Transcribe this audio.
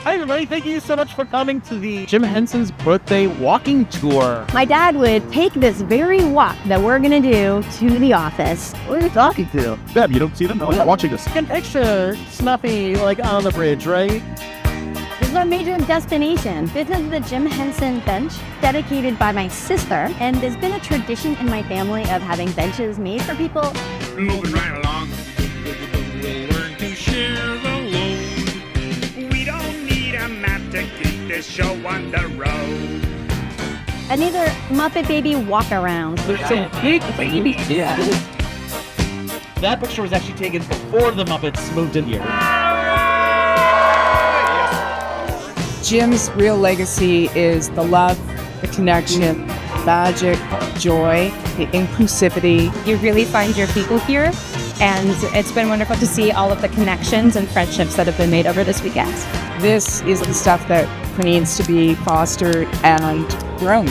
Hi, everybody. Thank you so much for coming to the Jim Henson's birthday walking tour. My dad would take this very walk that we're going to do to the office. What are you talking to? Beb, you don't see them? No, I'm not watching this. An extra Snuffy, like, on the bridge, right? This is our major destination. This is the Jim Henson bench, dedicated by my sister. And there's been a tradition in my family of having benches made for people. Moving right along. Learn to share the load. We don't need a map to keep this show on the road. And these are Muppet Baby walk-arounds. There's some big babies. Yeah. That picture was actually taken before the Muppets moved in here. Jim's real legacy is the love, the connection, magic, joy, the inclusivity. You really find your people here, and it's been wonderful to see all of the connections and friendships that have been made over this weekend. This is the stuff that needs to be fostered and grown.